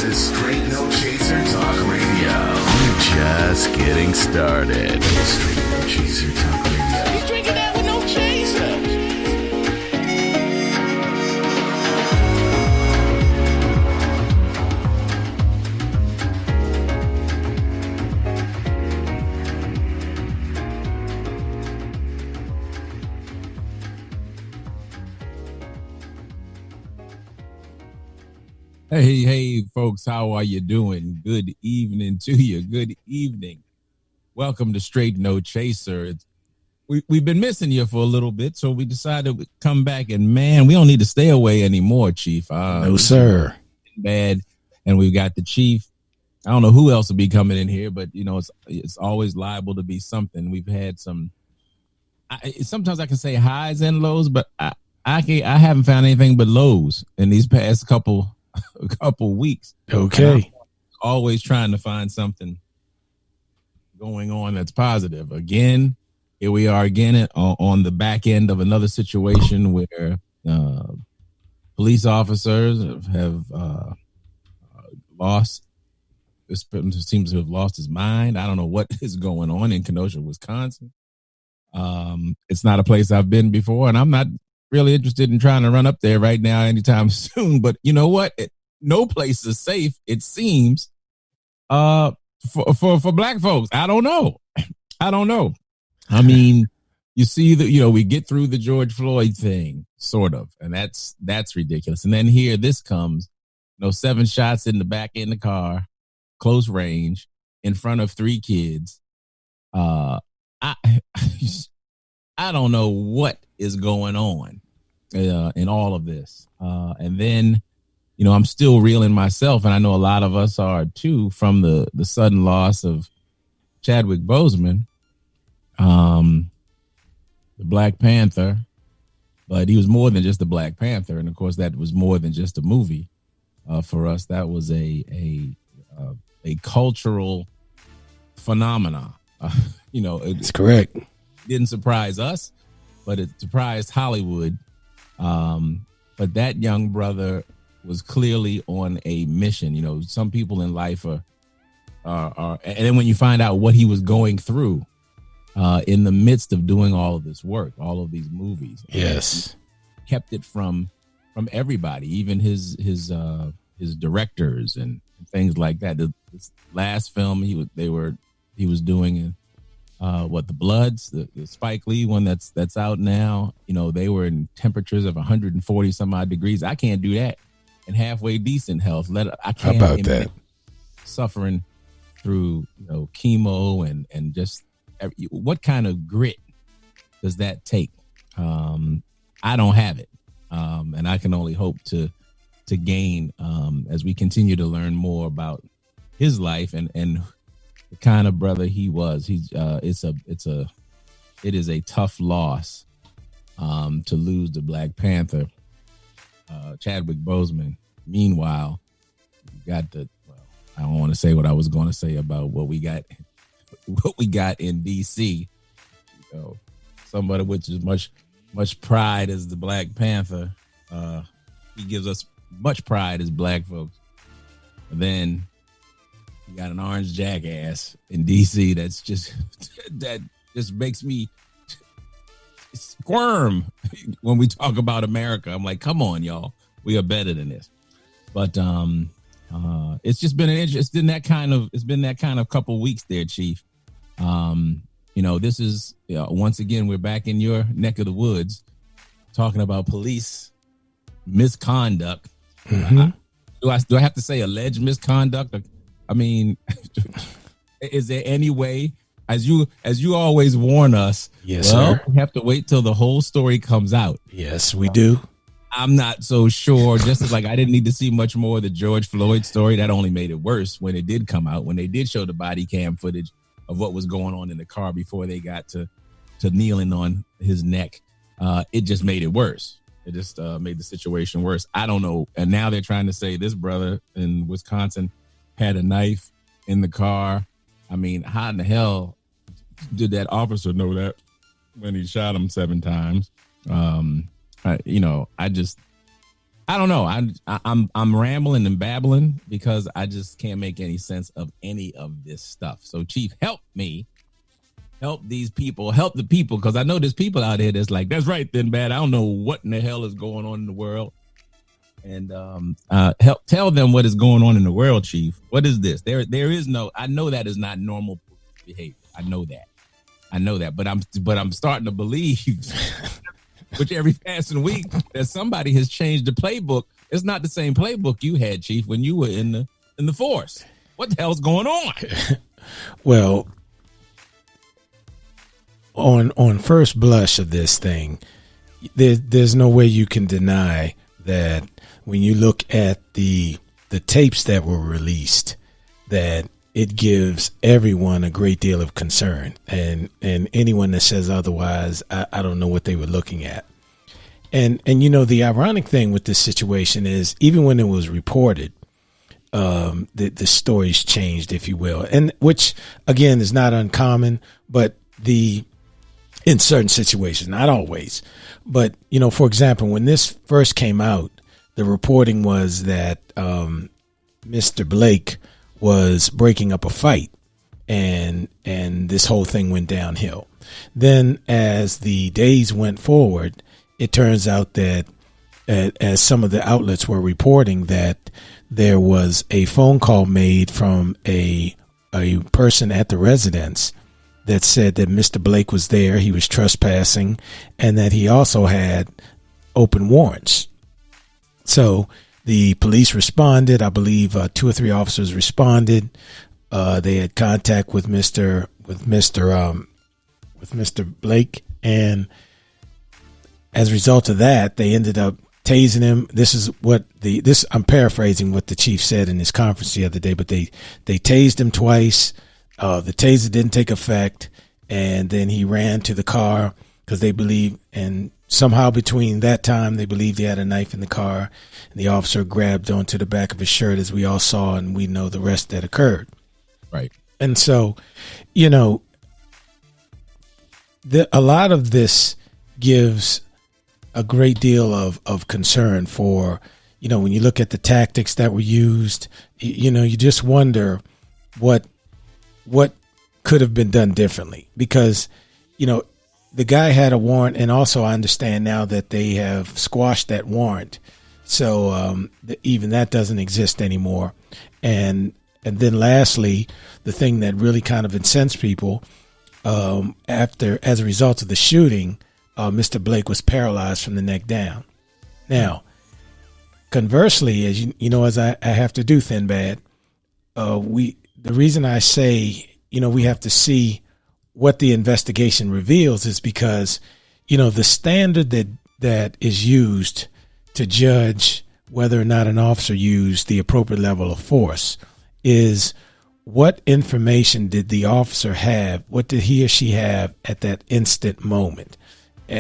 This is Straight No Chaser Talk Radio. We're just getting started. Straight No Chaser Talk Radio. He's drinking that with no chaser. Hey, folks, how are you doing? Good evening to you. Good evening. Welcome to Straight No Chaser. We've been missing you for a little bit, so we decided we'd come back, and man, we don't need to stay away anymore, Chief. No, sir. Bad, and we've got the Chief. I don't know who else will be coming in here, but, you know, it's always liable to be something. We've had some, sometimes I can say highs and lows, but I haven't found anything but lows in these past couple weeks. Okay. Always trying to find something going on that's positive. Again, here we are again on the back end of another situation where police officers have lost. This person seems to have lost his mind. I don't know what is going on in Kenosha, Wisconsin. It's not a place I've been before, and I'm not really interested in trying to run up there right now anytime soon. But you know what? No place is safe, it seems, for black folks. I don't know. I mean, you see that, you know, we get through the George Floyd thing, sort of, and that's ridiculous. And then here this comes, 7 shots in the back in the car, close range, in front of 3 kids. I don't know what is going on in all of this. And then, I'm still reeling myself, and I know a lot of us are too, from the sudden loss of Chadwick Boseman, the Black Panther. But he was more than just the Black Panther, and of course that was more than just a movie for us. That was a cultural phenomenon. It's correct. It didn't surprise us, but it surprised Hollywood. But that young brother was clearly on a mission. Some people in life are, and then when you find out what he was going through in the midst of doing all of this work, all of these movies, yes, kept it from everybody, even his directors and things like that. This last film he was doing. The Bloods, the Spike Lee one that's out now, they were in temperatures of 140 some odd degrees. I can't do that in halfway decent health. I can't. How about that? Suffering through, chemo and just what kind of grit does that take? I don't have it. And I can only hope to gain as we continue to learn more about his life and the kind of brother he was. It is a tough loss to lose the Black Panther, Chadwick Boseman. Meanwhile, you got I don't want to say what I was going to say about what we got in DC. Somebody with as much pride as the Black Panther. He gives us much pride as black folks. And then you got an orange jackass in DC that just makes me squirm when we talk about America. I'm like, come on, y'all, we are better than this. But it's just been it's been that kind of couple weeks there, Chief. This is once again we're back in your neck of the woods talking about police misconduct. Mm-hmm. Do I have to say alleged misconduct? I mean, is there any way, as you always warn us? Yes, sir. We have to wait till the whole story comes out. Yes, we do. I'm not so sure. Just as like I didn't need to see much more of the George Floyd story. That only made it worse when it did come out. When they did show the body cam footage of what was going on in the car before they got to kneeling on his neck, it just made it worse. It just made the situation worse. I don't know. And now they're trying to say this brother in Wisconsin had a knife in the car. I mean, how in the hell did that officer know that when he shot him 7 times? I I don't know. I'm rambling and babbling because I just can't make any sense of any of this stuff. So, Chief, help me. Help these people. Help the people, because I know there's people out there that's like, that's right, then bad. I don't know what in the hell is going on in the world. And help tell them what is going on in the world, Chief. What is this? There is no. I know that is not normal behavior. I know that. But I'm starting to believe, which every passing week that somebody has changed the playbook. It's not the same playbook you had, Chief, when you were in the force. What the hell's going on? Well, on first blush of this thing, there's no way you can deny that when you look at the tapes that were released, that it gives everyone a great deal of concern, and anyone that says otherwise, I don't know what they were looking at. And the ironic thing with this situation is, even when it was reported, the stories changed, if you will, and which again is not uncommon, but in certain situations, not always. But for example, when this first came out, the reporting was that Mr. Blake was breaking up a fight, and this whole thing went downhill. Then as the days went forward, it turns out that as some of the outlets were reporting, that there was a phone call made from a person at the residence that said that Mr. Blake was there, he was trespassing, and that he also had open warrants. So the police responded. I believe 2 or 3 officers responded. They had contact with Mr. Blake, and as a result of that, they ended up tasing him. This is what I'm paraphrasing what the chief said in his conference the other day, but they tased him twice. The taser didn't take effect, and then he ran to the car because they believe, and somehow between that time, they believed he had a knife in the car, and the officer grabbed onto the back of his shirt, as we all saw, and we know the rest that occurred. Right. And so, a lot of this gives a great deal of concern for, when you look at the tactics that were used, you just wonder what could have been done differently, because, the guy had a warrant, and also I understand now that they have squashed that warrant. So even that doesn't exist anymore. And then lastly, the thing that really kind of incensed people, as a result of the shooting, Mr. Blake was paralyzed from the neck down. Now, conversely, as as I have to do, Thin Bad, the reason I say, we have to see what the investigation reveals is because, the standard that is used to judge whether or not an officer used the appropriate level of force is what information did the officer have? What did he or she have at that instant moment?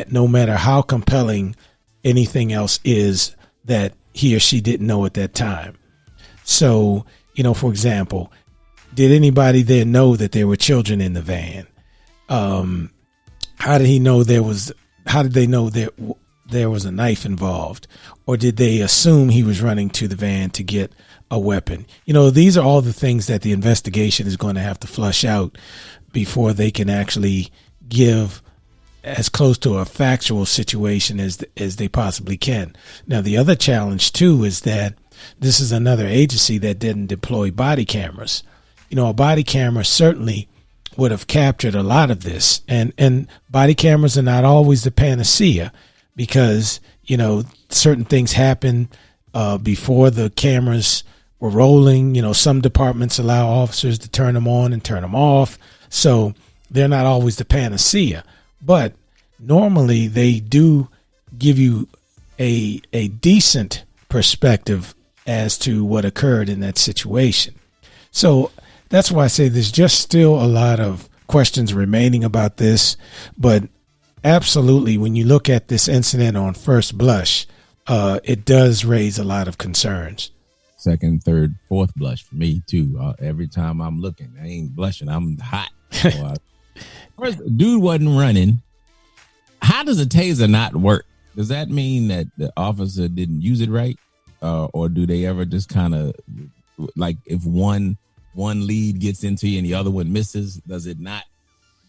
No matter how compelling anything else is that he or she didn't know at that time. So, for example, did anybody there know that there were children in the van? How did they know there was a knife involved? Or did they assume he was running to the van to get a weapon? These are all the things that the investigation is going to have to flush out before they can actually give as close to a factual situation as they possibly can. Now, the other challenge too is that this is another agency that didn't deploy body cameras. A body camera certainly would have captured a lot of this, and body cameras are not always the panacea, because certain things happen before the cameras were rolling. Some departments allow officers to turn them on and turn them off, so they're not always the panacea. But normally they do give you a decent perspective as to what occurred in that situation. So that's why I say there's just still a lot of questions remaining about this. But absolutely, when you look at this incident on first blush, it does raise a lot of concerns. Second, third, fourth blush for me too. Every time I'm looking, I ain't blushing, I'm hot. So, first, dude wasn't running. How does a taser not work? does that mean that the officer didn't use it right? Or do they ever just kind of, like, if one lead gets into you and the other one misses, does it not?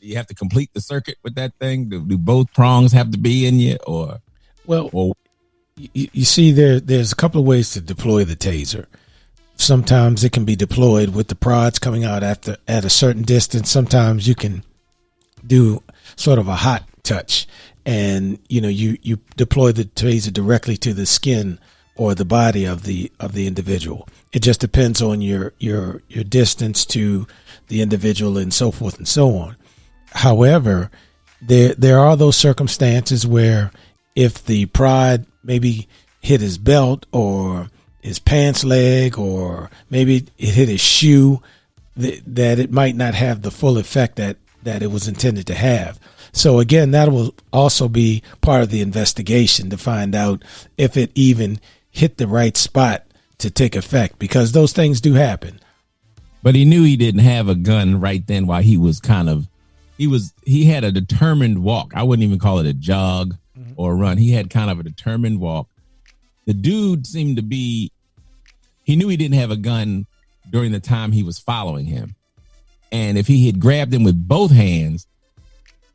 Do you have to complete the circuit with that thing? Do both prongs have to be in you? You see, there's a couple of ways to deploy the taser. Sometimes it can be deployed with the prods coming out at a certain distance. Sometimes you can do sort of a hot touch, and you deploy the taser directly to the skin or the body of the individual. It just depends on your distance to the individual and so forth and so on. However, there are those circumstances where if the prod maybe hit his belt or his pants leg, or maybe it hit his shoe, that it might not have the full effect that it was intended to have. So again, that will also be part of the investigation to find out if it even hit the right spot to take effect, because those things do happen. But he knew he didn't have a gun right then while he was he had a determined walk. I wouldn't even call it a jog or a run. He had kind of a determined walk. The dude seemed to be, he knew he didn't have a gun during the time he was following him. And if he had grabbed him with both hands,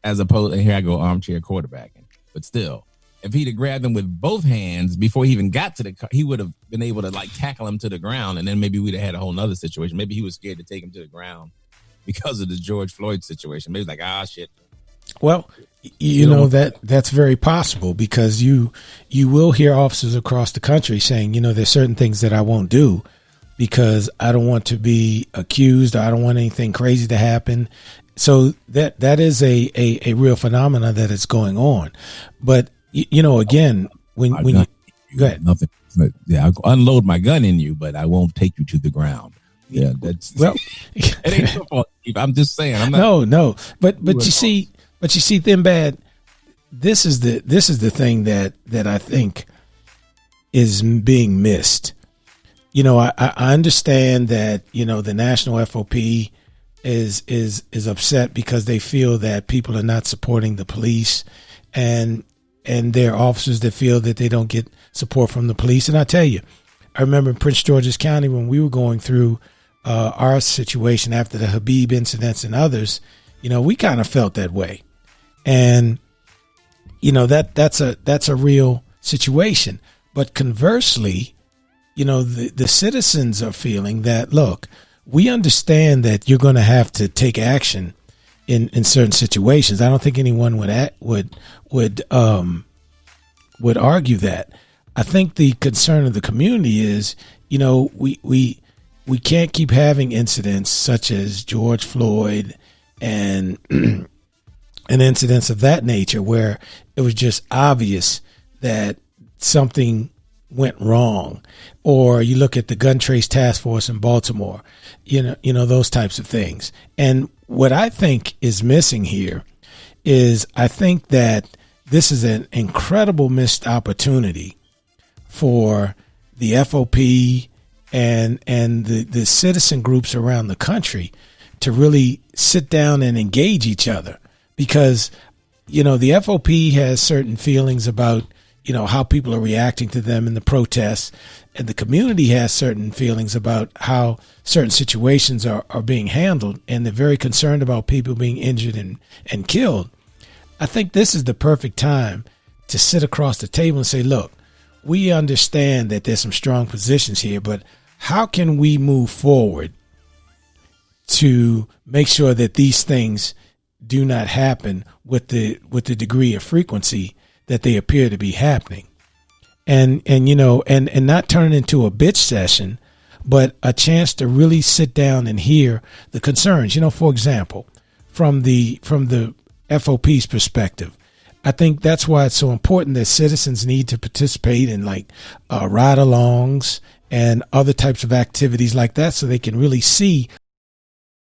as opposed, and here I go armchair quarterbacking, but still, if he'd have grabbed him with both hands before he even got to the car, he would have been able to like tackle him to the ground. And then maybe we'd have had a whole nother situation. Maybe he was scared to take him to the ground because of the George Floyd situation. Maybe like, shit. Well, that's very possible, because you will hear officers across the country saying, there's certain things that I won't do because I don't want to be accused, or I don't want anything crazy to happen. So that is a real phenomena that is going on. But again, when you go ahead, nothing. Yeah, I'll unload my gun in you, but I won't take you to the ground. Yeah, that's it. Ain't your fault, Steve. I'm just saying. I'm not. No. But you see, then bad. This is the thing that I think is being missed. I understand that the national FOP is upset because they feel that people are not supporting the police, and there are officers that feel that they don't get support from the police. And I tell you, I remember in Prince George's County when we were going through our situation after the Habib incidents and others, we kind of felt that way. And, that's a real situation. But conversely, the citizens are feeling that, look, we understand that you're going to have to take action in certain situations. I don't think anyone would argue that. I think the concern of the community is, we can't keep having incidents such as George Floyd and incidents of that nature where it was just obvious that something went wrong. Or you look at the gun trace task force in Baltimore, those types of things. And what I think is missing here is I think that this is an incredible missed opportunity for the FOP and the citizen groups around the country to really sit down and engage each other, because the FOP has certain feelings about how people are reacting to them in the protests, and the community has certain feelings about how certain situations are being handled, and they're very concerned about people being injured and killed. I think this is the perfect time to sit across the table and say, look, we understand that there's some strong positions here, but how can we move forward to make sure that these things do not happen with the degree of frequency that they appear to be happening, and not turn it into a bitch session, but a chance to really sit down and hear the concerns. For example, from the FOP's perspective, I think that's why it's so important that citizens need to participate in ride-alongs and other types of activities like that, so they can really see